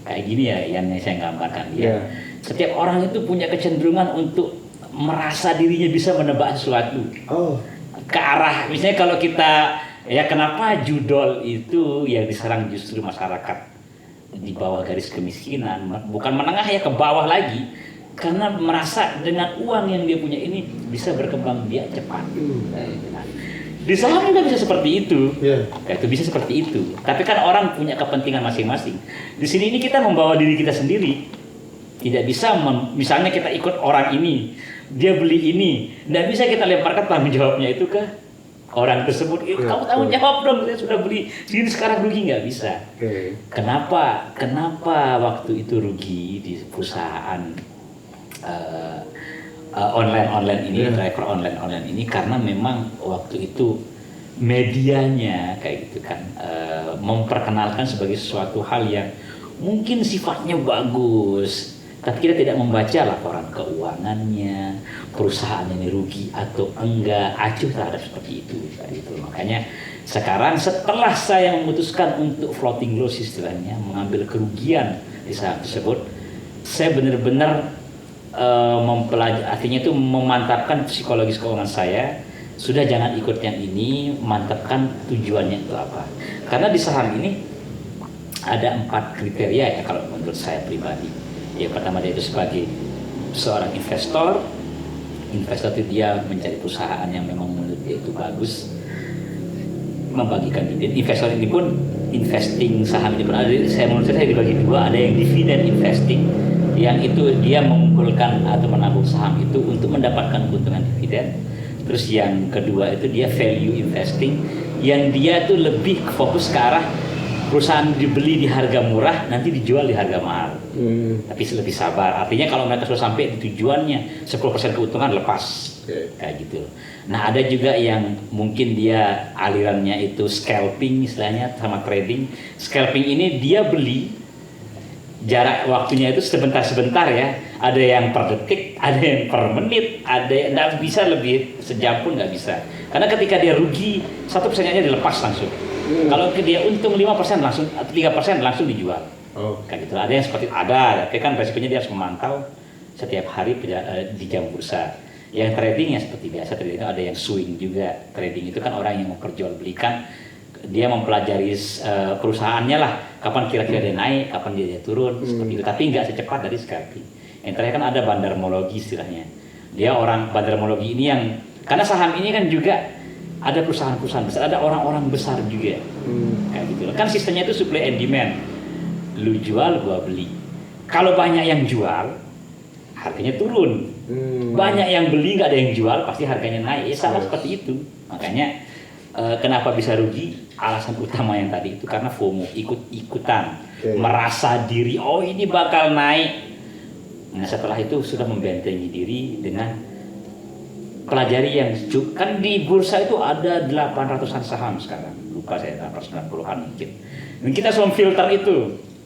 kayak gini ya, yang saya gambarkan ya. Setiap orang itu punya kecenderungan untuk merasa dirinya bisa menebak sesuatu. Ke arah, misalnya kalau kita, ya kenapa judol itu yang diserang justru masyarakat di bawah garis kemiskinan, bukan menengah ya, ke bawah lagi. Karena merasa dengan uang yang dia punya ini bisa berkembang biak cepat. Di saham juga bisa seperti itu, itu bisa seperti itu. Tapi kan orang punya kepentingan masing-masing. Di sini ini kita membawa diri kita sendiri, tidak bisa misalnya kita ikut orang ini, dia beli ini, tidak bisa kita lemparkan tanggung jawabnya itu ke orang tersebut. Kamu tanggung jawab dong, saya sudah beli, sini sekarang rugi, nggak bisa. Kenapa waktu itu rugi di perusahaan online ini, driver online ini, karena memang waktu itu medianya kayak gitu kan, memperkenalkan sebagai sesuatu hal yang mungkin sifatnya bagus, tapi kita tidak membaca laporan keuangannya, perusahaan ini rugi atau enggak, acuh terhadap seperti itu. Makanya sekarang setelah saya memutuskan untuk floating loss istilahnya, mengambil kerugian di saham tersebut, saya benar-benar mempelajari, artinya itu memantapkan psikologis keuangan saya. Sudah jangan ikut yang ini, mantapkan tujuannya itu apa. Karena di saham ini ada 4 kriteria ya kalau menurut saya pribadi. Yang pertama dia itu sebagai seorang investor. Investor itu dia mencari perusahaan yang memang menurut dia itu bagus, membagikan dividen. Investor ini pun investing saham ini pun ada, menurut saya dibagi dua, ada yang dividen investing, yang itu dia mengumpulkan atau menabung saham itu untuk mendapatkan keuntungan dividen. Terus yang kedua itu dia value investing, yang dia itu lebih fokus ke arah perusahaan dibeli di harga murah, nanti dijual di harga mahal. Tapi lebih sabar. Artinya kalau mereka sudah sampai di tujuannya, 10% keuntungan lepas. Kayak gitu. Nah, ada juga yang mungkin dia alirannya itu scalping istilahnya, sama trading. Scalping ini dia beli, jarak waktunya itu sebentar-sebentar ya. Ada yang per detik, ada yang per menit, ada yang nggak bisa lebih sejam pun nggak bisa. Karena ketika dia rugi, 1% aja dilepas langsung. Kalau dia untung 5% langsung, 3% langsung dijual. Kayak gitu. Ada yang seperti tapi kan resikonya dia harus memantau setiap hari di jam bursa. Yang trading ya seperti biasa, trading itu ada yang swing juga. Trading itu kan orang yang memperjualbelikan, dia mempelajari perusahaannya lah, kapan kira-kira dia naik, kapan dia turun, seperti itu. Tapi nggak secepat dari scalping. Yang terakhir kan ada bandarmologi istilahnya. Dia orang bandarmologi ini yang, karena saham ini kan juga ada perusahaan-perusahaan besar, ada orang-orang besar juga. Kayak gitu. Kan sistemnya itu supply and demand. Lu jual, gua beli. Kalau banyak yang jual, harganya turun. Banyak yang beli, nggak ada yang jual, pasti harganya naik. Ya sama seperti itu. Makanya kenapa bisa rugi? Alasan utama yang tadi itu karena FOMO, ikut-ikutan, merasa diri, oh ini bakal naik. Nah setelah itu sudah membentengi diri dengan pelajari yang kan di bursa itu ada 800-an saham sekarang, lupa saya 890-an mungkin. Dan kita harus memfilter itu,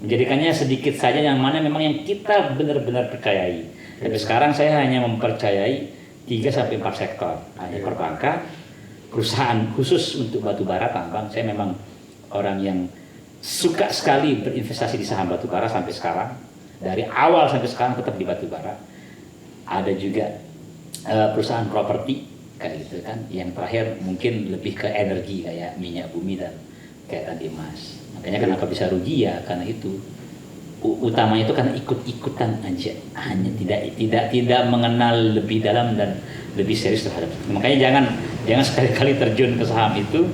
menjadikannya sedikit saja yang mana memang yang kita benar-benar percayai. Tapi sekarang saya hanya mempercayai 3-4 sektor, hanya perbankan, perusahaan khusus untuk batu bara tambang. Saya memang orang yang suka sekali berinvestasi di saham batu bara sampai sekarang. Dari awal sampai sekarang tetap di batu bara. Ada juga perusahaan properti kayak gitu kan. Yang terakhir mungkin lebih ke energi kayak minyak bumi dan kayak tadi Mas. Makanya kenapa bisa rugi ya karena itu. Utamanya itu karena ikut-ikutan aja, hanya tidak mengenal lebih dalam dan lebih serius terhadap itu. Makanya jangan sekali-kali terjun ke saham itu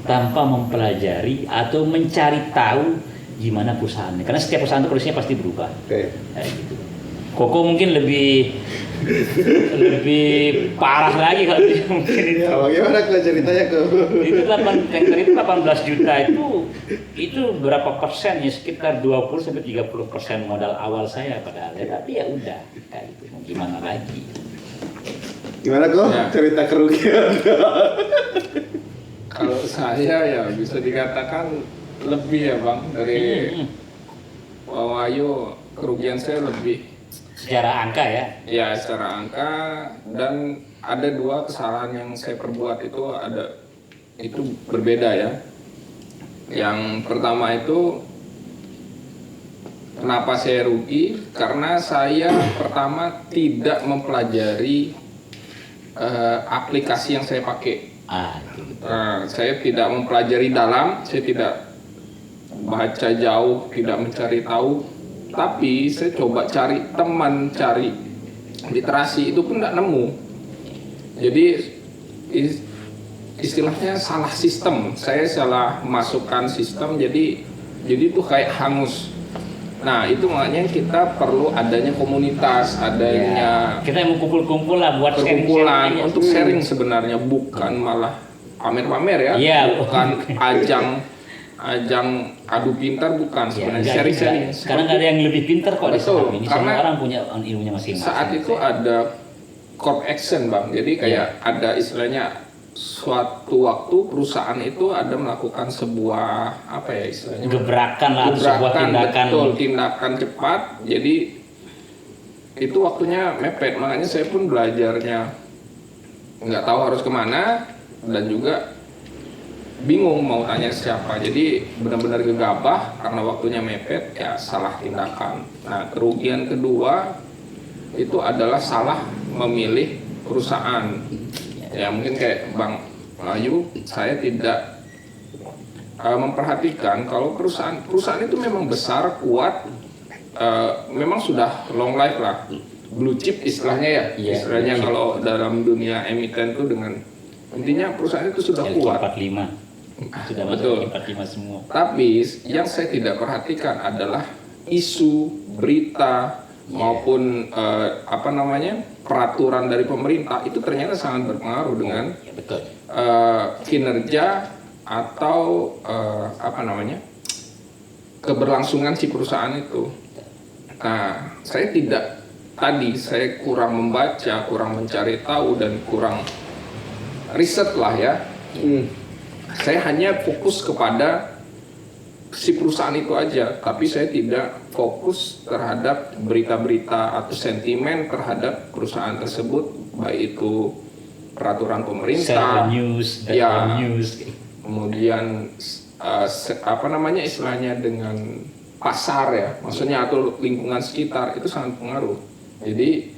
tanpa mempelajari atau mencari tahu gimana perusahaannya, karena setiap perusahaan itu kondisinya pasti berubah. Kayak gitu. Koko mungkin lebih parah lagi kalau dia mungkin itu. Ya, bagaimana kok ceritanya kok? Itu 8 itu 18 juta itu berapa persen ya, sekitar 20 sampai 30% modal awal saya padahal ya, tapi ya udah kayak gitu, mau gimana lagi. Gimana kok Ya. cerita kerugian? Kalau saya ya bisa dikatakan lebih ya Bang dari Pak Wahyu, kerugian saya lebih. Secara angka ya. Ya secara angka, dan ada 2 kesalahan yang saya perbuat itu berbeda ya. Yang pertama itu kenapa saya rugi? Karena saya pertama tidak mempelajari aplikasi yang saya pakai. Itu. Saya tidak mempelajari dalam, saya tidak baca jauh, tidak mencari tahu. Tapi saya coba cari teman, cari literasi, itu pun nggak nemu. Jadi istilahnya salah sistem. Saya salah masukkan sistem, jadi itu kayak hangus. Nah itu makanya kita perlu adanya komunitas, adanya Kita mau kumpul-kumpul lah buat perkumpulan sharing-sharing aja. untuk sharing sebenarnya, bukan malah pamer-pamer ya, Iya. bukan ajang adu pintar, bukan Ya, sebenarnya enggak sharing-sharing. juga. Sekarang nggak ada yang lebih pintar kok di Betul, saham ini. Semua karena orang punya ilmunya masing-masing. Saat itu ada corp action Bang, jadi kayak ada istilahnya suatu waktu perusahaan itu ada melakukan sebuah apa ya istilahnya, gebrakan lah atau sebuah tindakan. betul, tindakan cepat. Jadi itu waktunya mepet, makanya saya pun belajarnya nggak tahu harus kemana dan juga bingung mau tanya siapa. Jadi benar-benar gegabah karena waktunya mepet, ya salah tindakan. Nah kerugian kedua itu adalah salah memilih perusahaan. Ya mungkin kayak Bang Ayu, saya tidak memperhatikan kalau perusahaan itu memang besar, kuat, memang sudah long life lah, blue chip istilahnya ya. Iya, Istilahnya blue chip. kalau dalam dunia emiten itu dengan intinya perusahaan itu sudah kuat. LQ45 sudah masuk Betul. LQ45 semua. Tapi yang saya tidak perhatikan adalah isu, berita maupun peraturan dari pemerintah itu ternyata sangat berpengaruh dengan Ya, betul. kinerja atau keberlangsungan si perusahaan itu. Nah, saya kurang membaca, kurang mencari tahu dan kurang riset lah ya. Saya hanya fokus kepada si perusahaan itu aja, tapi saya tidak fokus terhadap berita-berita atau sentimen terhadap perusahaan tersebut, baik itu peraturan pemerintah, Server news, ya, news. kemudian istilahnya dengan pasar ya, maksudnya atau lingkungan sekitar, itu sangat pengaruh. Jadi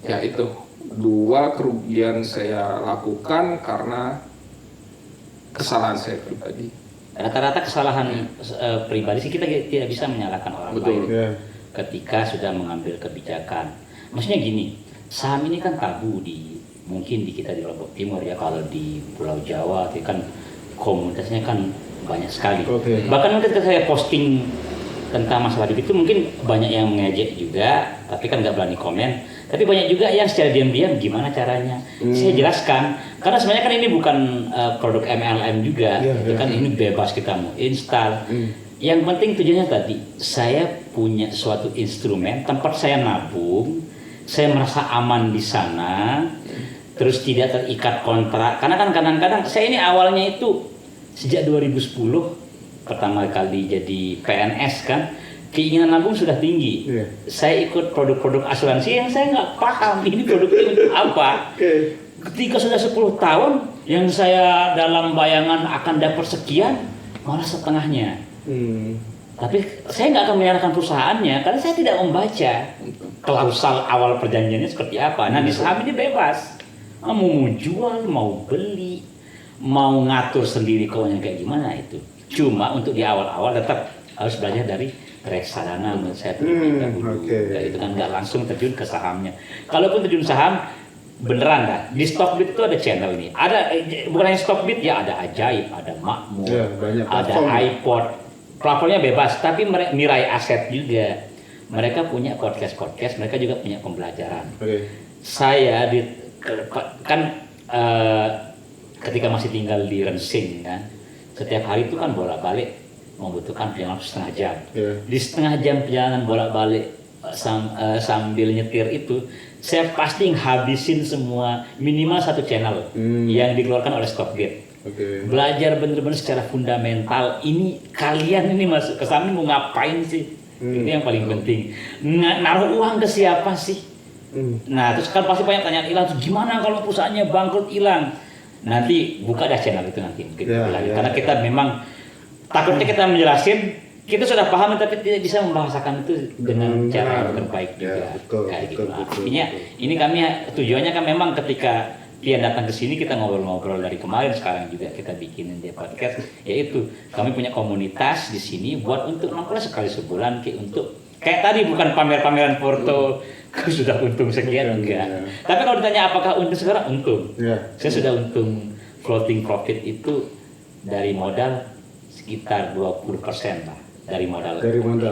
ya itu 2 kerugian saya lakukan karena kesalahan saya pribadi. Rata-rata kesalahan pribadi sih kita tidak bisa menyalahkan orang Betul. lain Ya. ketika sudah mengambil kebijakan. Maksudnya gini, saham ini kan tabu mungkin di kita di Lombok Timur ya, kalau di Pulau Jawa itu kan komunitasnya kan banyak sekali. Oke. Bahkan ketika saya posting tentang masalah itu mungkin banyak yang mengejek juga, tapi kan nggak berani komen. Tapi banyak juga yang secara diam-diam gimana caranya. Saya jelaskan, karena sebenarnya kan ini bukan produk MLM juga, Iya, itu iya. kan ini bebas kita mau install. Yang penting tujuannya tadi, saya punya suatu instrumen, tempat saya nabung, saya merasa aman di sana, terus tidak terikat kontrak. Karena kan kadang-kadang saya ini awalnya itu sejak 2010 pertama kali jadi PNS kan, keinginan nabung sudah tinggi. Iya. Saya ikut produk-produk asuransi yang saya nggak paham ini produknya untuk apa. Oke. Ketika sudah 10 tahun, yang saya dalam bayangan akan dapat sekian, malah setengahnya. Tapi saya nggak akan menyalahkan perusahaannya karena saya tidak membaca klausal awal perjanjiannya seperti apa. Nah di saham ini bebas, mau jual, mau beli, mau ngatur sendiri keuangan kayak gimana itu. Cuma untuk di awal-awal tetap harus belajar dari reksadana menurut saya terlebih dahulu. oke. Ya, itu kan nggak langsung terjun ke sahamnya. Kalaupun terjun saham beneran dah. Di Stockbit itu ada channel ini. Ada bukan hanya Stockbit ya, ada Ajaib, ada Makmur, Ya, banyak ada platform. iPod. Platformnya bebas, tapi Mirai Aset juga. mereka punya podcast, mereka juga punya pembelajaran. Oke. Saya kan ketika masih tinggal di Rensing kan, setiap hari itu kan bolak-balik membutuhkan perjalanan setengah jam. Yeah. Di setengah jam perjalanan bolak-balik sambil nyetir itu, saya pasti habisin semua minimal satu channel yang dikeluarkan oleh Stopgate. Oke. Belajar bener-bener secara fundamental. Ini kalian ini masuk ke sana mau ngapain sih? Itu yang paling penting. Naruh uang ke siapa sih? Nah, terus kan pasti banyak tanyaan hilang. Gimana kalau perusahaannya bangkrut hilang? Nanti buka dah channel itu nanti mungkin lagi. Karena kita memang takutnya kita menjelasin, kita sudah paham tapi tidak bisa membahasakan itu dengan cara yang terbaik juga. Kayak gitu. Artinya ini kami tujuannya kan memang ketika dia datang ke sini kita ngobrol-ngobrol dari kemarin, sekarang juga kita bikinin dia podcast, yaitu kami punya komunitas di sini buat untuk nongkrong sekali sebulan untuk kayak tadi bukan pamer-pameran foto sudah untung sekian enggak. Tapi kalau ditanya apakah untung sekarang, untung. Saya sudah untung floating profit itu dari modal sekitar 20% lah. Dari modal.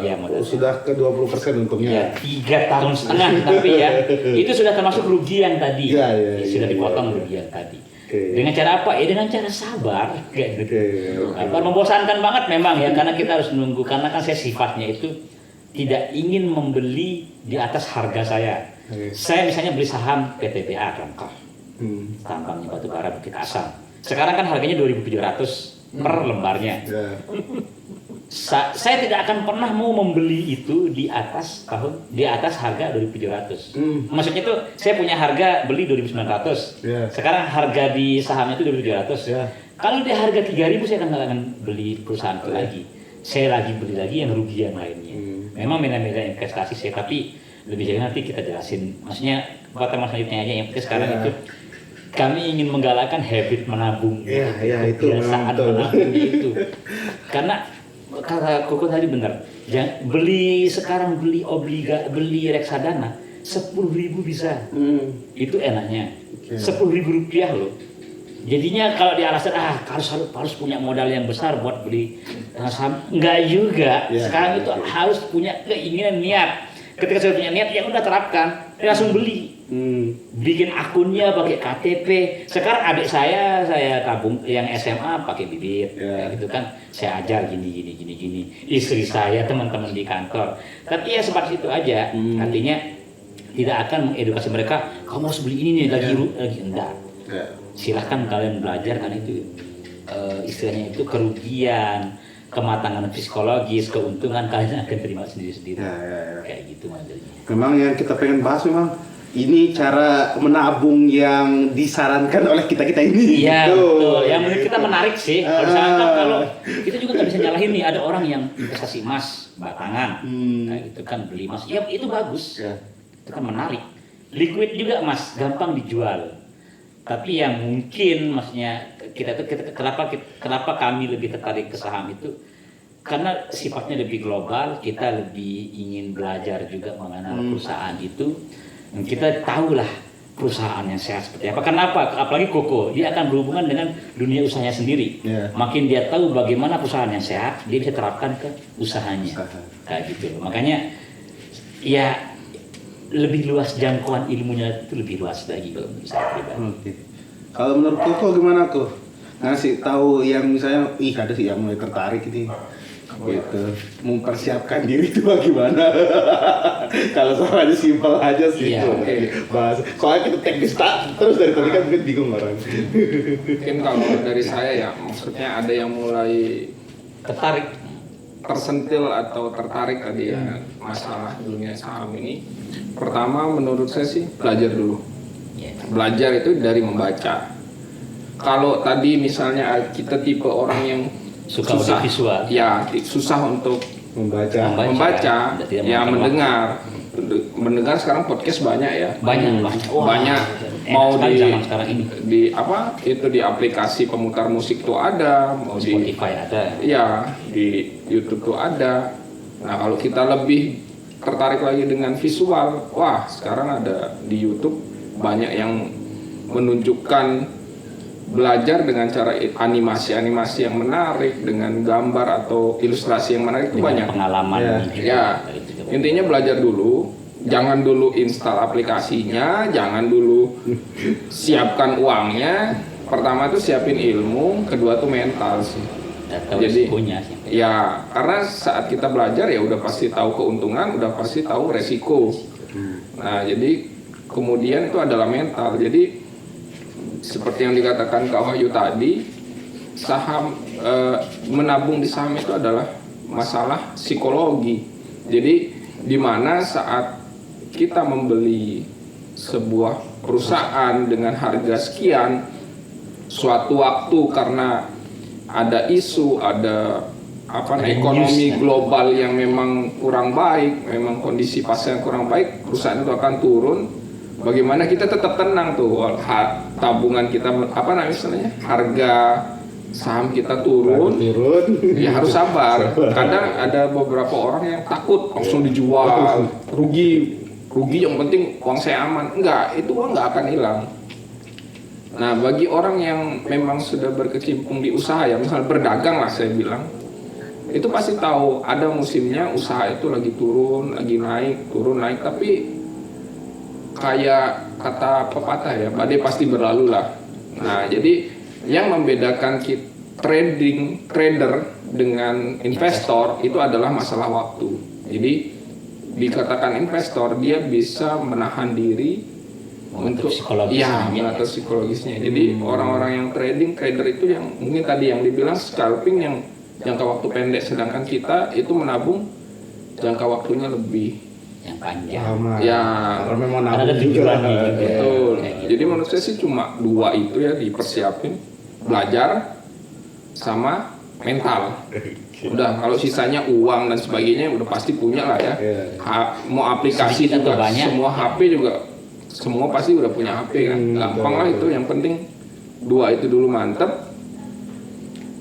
Ya, modal. Sudah ke 20% untungnya. Ya, 3 tahun setengah tapi ya itu sudah termasuk rugi yang tadi. Sudah dipotong rugi yang tadi. Dengan cara apa? Dengan cara sabar. Membosankan banget memang ya, karena kita harus nunggu, karena kan saya sifatnya itu tidak ingin membeli di atas harga saya. Saya misalnya beli saham PTBA contoh. Tambangnya batubara Bukit Asam. Sekarang kan harganya 2.700 per lembarnya. Saya tidak akan pernah mau membeli itu di atas harga 2.700. Maksudnya itu saya punya harga beli 2.900. Sekarang harga di sahamnya itu 2.700. Kalau di harga 3.000 saya akan beli perusahaan itu lagi. Saya lagi beli lagi yang rugi yang lainnya. Memang beda-beda investasi saya, tapi lebih jauh nanti kita jelasin. Maksudnya buat teman selanjutnya aja yang sekarang itu kami ingin menggalakkan habit menabung. Kebiasaan menabung itu. Karena kata Koko tadi benar, sekarang beli reksadana 10.000 bisa, itu enaknya 10.000 rupiah loh. Jadinya kalau di alasan harus punya modal yang besar buat beli saham, enggak juga. Sekarang itu harus punya keinginan, niat. Ketika saya punya niat, ya udah terapkan, langsung beli. Bikin akunnya pakai KTP. Sekarang adik saya tabung yang SMA pakai bibit, kayak gitu kan. Saya ajar gini. Istri saya, teman-teman di kantor. Tapi ya seperti itu aja. Artinya tidak akan mengedukasi mereka. Kamu harus beli ini nih lagi enggak. Silahkan kalian belajar, karena itu istilahnya itu kerugian, kematangan psikologis, keuntungan kalian akan terima sendiri-sendiri. Kayak gitu modelnya. Memang yang kita pengen bahas memang ini cara menabung yang disarankan oleh kita ini. Iya betul. Yang menurut kita menarik sih. Kalau misalkan kalau kita juga nggak bisa nyalahin nih, ada orang yang investasi emas batangan, kayak gitu kan, beli emas. Ya itu bagus. Itu kan menarik. Liquid juga emas, gampang dijual. Tapi yang mungkin maksudnya kita kenapa kami lebih tertarik ke saham itu, karena sifatnya lebih global, kita lebih ingin belajar juga mengenal perusahaan itu. Dan kita tahulah perusahaan yang sehat seperti apa. Kenapa? Apalagi Koko, dia akan berhubungan dengan dunia usahanya sendiri. Makin dia tahu bagaimana perusahaan yang sehat, dia bisa terapkan ke usahanya. Kayak gitu. Makanya ya lebih luas jangkauan ilmunya, itu lebih luas lagi kalau menurut saya pribadi. Kalau menurut Koko gimana Ko? Ngasih tahu yang misalnya, ada sih yang mulai tertarik ini, gitu, mempersiapkan diri itu bagaimana? Kalau soalnya simpel aja sih, bahas. Soalnya kita teknis terus dari tadi kan mungkin bingung orang. Mungkin kalau dari saya ya, maksudnya ada yang mulai tersentil atau tertarik tadi ya masalah dunia saham ini. Pertama menurut saya sih belajar dulu. Belajar itu dari membaca. Kalau tadi misalnya kita tipe orang yang susah visual, ya susah untuk membaca ya mendengar sekarang podcast banyak ya. Banyak. Mau di aplikasi pemutar musik tuh ada, mau di Spotify ada. Ya, di YouTube tuh ada. Nah, kalau kita lebih tertarik lagi dengan visual, wah sekarang ada di YouTube banyak yang menunjukkan belajar dengan cara animasi-animasi yang menarik, dengan gambar atau ilustrasi yang menarik itu Dengan banyak. pengalaman Ya. juga. Ya, Itu juga. intinya belajar dulu. Jangan dulu install aplikasinya, jangan dulu siapkan uangnya. Pertama tuh siapin ilmu, kedua tuh mental sih. Tahu Jadi, risikonya sih. Ya, karena saat kita belajar ya udah pasti tahu keuntungan, udah pasti tahu resiko. Nah, jadi kemudian itu adalah mental. Jadi seperti yang dikatakan Kak Wahyu tadi, saham menabung di saham itu adalah masalah psikologi. Jadi di mana saat kita membeli sebuah perusahaan dengan harga sekian, suatu waktu karena ada isu, ada Ada ekonomi news, global yang memang kurang baik, memang kondisi pasar yang kurang baik, perusahaan itu akan turun. Bagaimana kita tetap tenang tuh, tabungan kita istilahnya, harga saham kita turun, ya harus sabar. Kadang ada beberapa orang yang takut langsung dijual, rugi yang penting uang saya aman. Enggak, itu uang nggak akan hilang. Nah, bagi orang yang memang sudah berkecimpung di usaha, ya misalnya berdagang lah saya bilang, itu pasti tahu ada musimnya usaha itu lagi turun, lagi naik, turun naik, tapi kayak kata pepatah ya, badai pasti berlalu lah. Nah, jadi yang membedakan trader dengan investor itu adalah masalah waktu. Jadi dikatakan investor, dia bisa menahan diri untuk mengatur psikologisnya. Jadi orang-orang yang trader itu yang mungkin tadi yang dibilang scalping yang jangka waktu pendek, sedangkan kita itu menabung jangka waktunya lebih yang panjang. Lama. Ya, Karena memang Karena ada nabung juga. tujuannya juga. betul. Kayak gitu. Jadi menurut saya sih cuma dua itu ya dipersiapin, belajar sama mental. Udah, kalau sisanya uang dan sebagainya udah pasti punya lah ya. Mau aplikasi Sedikit juga, atau banyak. semua HP juga, semua pasti udah punya HP kan. Gampang lah itu, yang penting dua itu dulu mantep.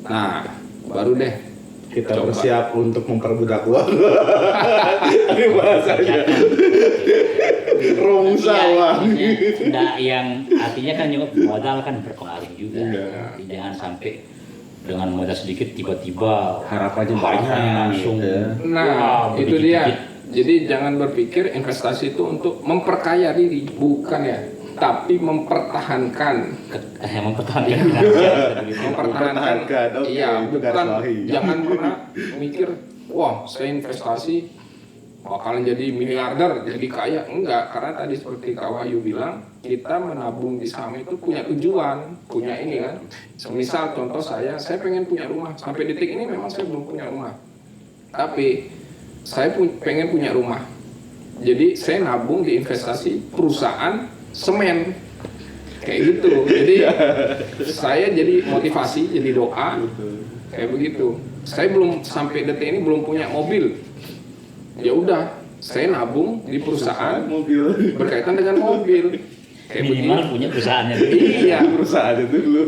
Nah, baru deh Kita coba. bersiap untuk memperbudak uang. Ini bahasanya. Romsa uang. Nah, yang artinya kan juga modal kan berpengaruh juga. Iya. Jangan sampai dengan modal sedikit tiba-tiba Harapannya harapannya banyak, langsung. ya. Nah, Wah, itu dikit-dikit. dia. Jadi jangan berpikir investasi itu untuk memperkaya diri, bukan ya, tapi mempertahankan. Mempertahankan Iya. finansial. Mempertahankan. Oke, Iya, itu garis bukan. bawahi. Jangan pernah mikir, wah, saya investasi bakalan jadi miliarder, jadi kaya. Enggak, karena tadi seperti Kak Wahyu bilang, kita menabung di saham itu punya tujuan, punya ini kan. Misal contoh saya pengen punya rumah. Sampai detik ini memang saya belum punya rumah. Tapi saya pengen punya rumah. Jadi saya nabung di investasi perusahaan semen. Kayak gitu. Jadi saya jadi motivasi, jadi doa. Kayak begitu. Saya belum sampai detik ini belum punya mobil. Ya udah, saya nabung di perusahaan mobil. berkaitan dengan mobil. Kayak Minimal begitu. punya perusahaannya dulu. Iya, Perusahaan itu dulu.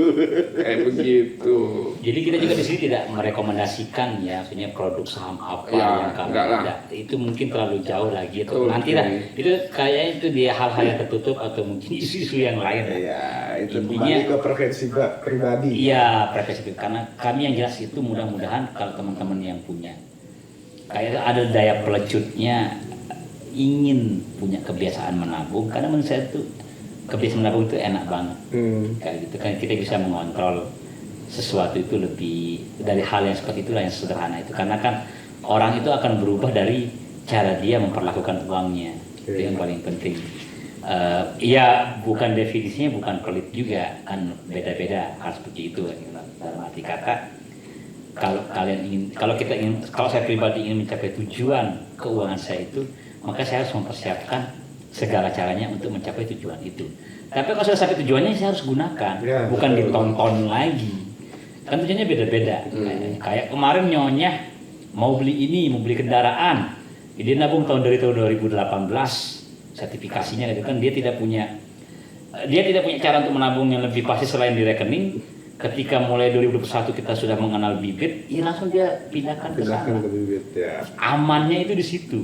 kayak begitu. Jadi kita juga di sini tidak merekomendasikan ya, maksudnya produk saham apa Ya, yang kami enggak lah. tidak. Itu mungkin terlalu jauh lagi. Atau Betul. nanti lah. Itu kayaknya itu dia hal-hal yang tertutup atau mungkin isu-isu yang lain. Ya, itu Intinya- kembali ke preferensi pribadi. Iya, preferensi karena kami yang jelas itu mudah-mudahan kalau teman-teman yang punya kayak ada daya pelecutnya ingin punya kebiasaan menabung, karena menurut saya itu kebiasaan menabung itu enak banget. Kayak gitu kan kita bisa mengontrol sesuatu itu lebih dari hal yang seperti itulah yang sederhana itu, karena kan orang itu akan berubah dari cara dia memperlakukan uangnya. Itu yang paling penting. Ya bukan definisinya bukan pelit juga, kan beda-beda harus begitu dalam arti kata. Kalau saya pribadi ingin mencapai tujuan keuangan saya itu, maka saya harus mempersiapkan segala caranya untuk mencapai tujuan itu. Tapi kalau sudah sampai tujuannya, saya harus gunakan, Ya, bukan betul. ditonton lagi. Kan tujuannya beda-beda. Kayak kemarin nyonya mau beli ini, mau beli kendaraan, dia nabung dari tahun 2018, sertifikasinya gitu kan, dia tidak punya cara untuk menabung yang lebih pasti selain di rekening. Ketika mulai 2021 kita sudah mengenal bibit, ya langsung dia pindahkan ke sana. Silahkan ke bibit ya. Amannya itu di situ.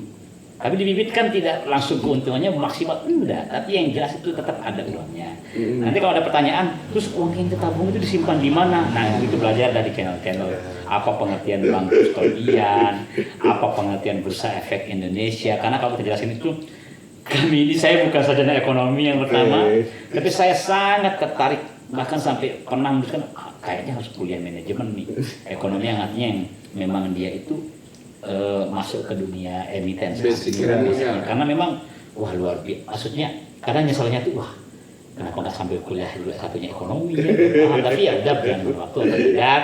Tapi di bibit kan tidak langsung keuntungannya maksimal, enggak. Tapi yang jelas itu tetap ada uangnya. Nanti kalau ada pertanyaan, terus uang yang tertabung itu disimpan di mana? Nah itu belajar dari channel-channel. Apa pengertian bank kustodian, apa pengertian bursa efek Indonesia. Karena kalau kita jelasin itu, kami ini saya bukan sarjana ekonomi yang pertama, tapi saya sangat tertarik. Bahkan sampai pernah menuliskan, kayaknya harus kuliah manajemen nih. Ekonomi yang artinya yang memang dia itu masuk ke dunia emiten karena memang wah luar biasa, maksudnya kadang nyesalnya tuh wah kenapa nggak sambil kuliah dulu satunya ekonomi ya? Tapi ya udah jangan waktu atau tidak,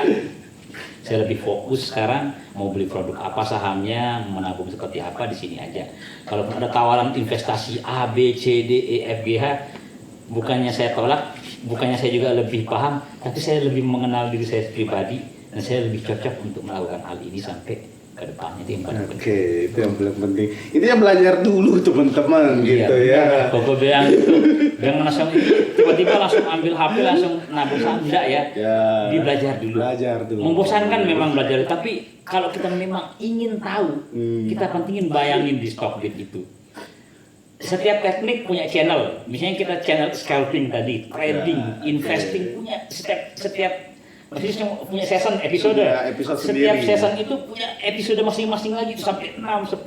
saya lebih fokus sekarang mau beli produk apa sahamnya, menabung seperti apa di sini aja. Kalau ada tawaran investasi A B C D E F G H, bukannya saya tolak, bukannya saya juga lebih paham, tapi saya lebih mengenal diri saya pribadi dan saya lebih cocok untuk melakukan hal ini sampai ke depannya. Itu yang paling penting. Oke, itu yang paling penting. Intinya belajar dulu teman-teman gitu ya. Koko bilang itu jangan langsung tiba-tiba langsung ambil HP langsung nabung saham, enggak ya. Dia belajar dulu. Belajar dulu. Membosankan memang belajar, tapi kalau kita memang ingin tahu, kita pentingin bayangin di Stockbit itu. Setiap teknik punya channel. Misalnya kita channel scalping tadi, trading, investing punya setiap maksudnya punya season episode. Setiap sendiri. season itu punya episode masing-masing lagi sampai 6, 10.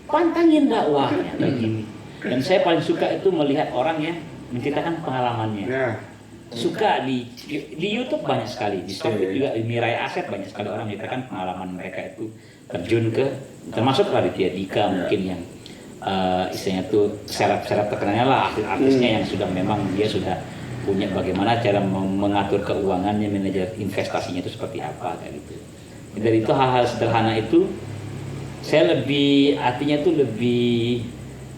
Pantangin dakwahnya kayak gini. Dan saya paling suka itu melihat orang yang menceritakan pengalamannya. Suka di YouTube banyak sekali, di Stockbit juga, di Mirai Aset banyak sekali orang menceritakan pengalaman mereka itu terjun ke, termasuk Raditya Dika mungkin yang istilahnya tuh serap-serap terkenalnya lah, artisnya yang sudah memang dia sudah punya bagaimana cara mengatur keuangannya, manajer investasinya itu seperti apa kayak gitu. Dari itu hal-hal sederhana itu saya lebih artinya tuh lebih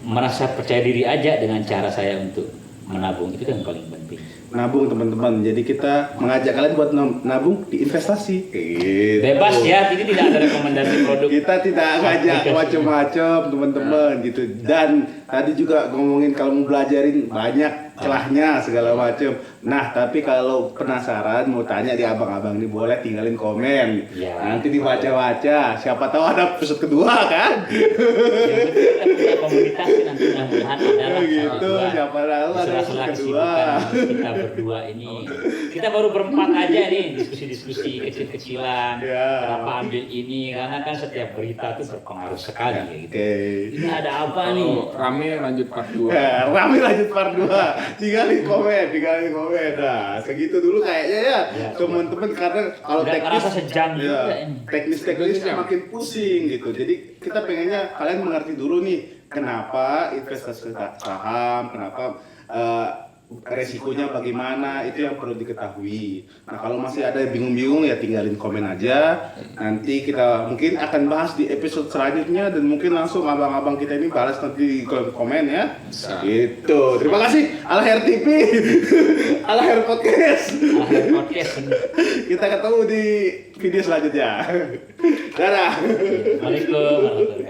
merasa percaya diri aja dengan cara saya untuk menabung, itu yang paling penting. Nabung teman-teman, jadi kita mengajak kalian buat nabung di investasi. Gitu. Bebas ya, jadi tidak ada rekomendasi produk. Kita tidak ngajak macam-macam teman-teman gitu. Dan tadi juga ngomongin kalau mau belajarin banyak celahnya segala macam. Nah tapi kalau penasaran mau tanya di abang-abang ini boleh tinggalin komen. Ya. Nanti dibaca-baca. Siapa tahu ada episode kedua kan? Kita komunitas nanti mudah-mudahan adalah Gitu. Siapa tahu ada episode kedua. Kita berdua ini, kita baru berempat aja nih diskusi-diskusi kecil-kecilan. Kenapa ambil ini? Karena kan setiap berita itu berpengaruh sekali ya, gitu. Ini ada apa nih? Rame lanjut part 2. Rame lanjut part 2. Tinggalin komen. Nah, segitu dulu kayaknya ya. Teman-teman karena kalau Nggak kerasa sejam juga ini. teknis makin pusing gitu. Jadi kita pengennya kalian mengerti dulu nih kenapa investasi saham, kenapa resikonya bagaimana, itu yang perlu diketahui. Nah kalau masih ada yang bingung-bingung ya tinggalin komen aja. Nanti kita mungkin akan bahas di episode selanjutnya dan mungkin langsung abang-abang kita ini balas nanti di kolom komen ya. Gitu. Terima kasih Alher TV, Alher Podcast. Kita ketemu di video selanjutnya. Dadah. Assalamualaikum warahmatullahi wabarakatuh.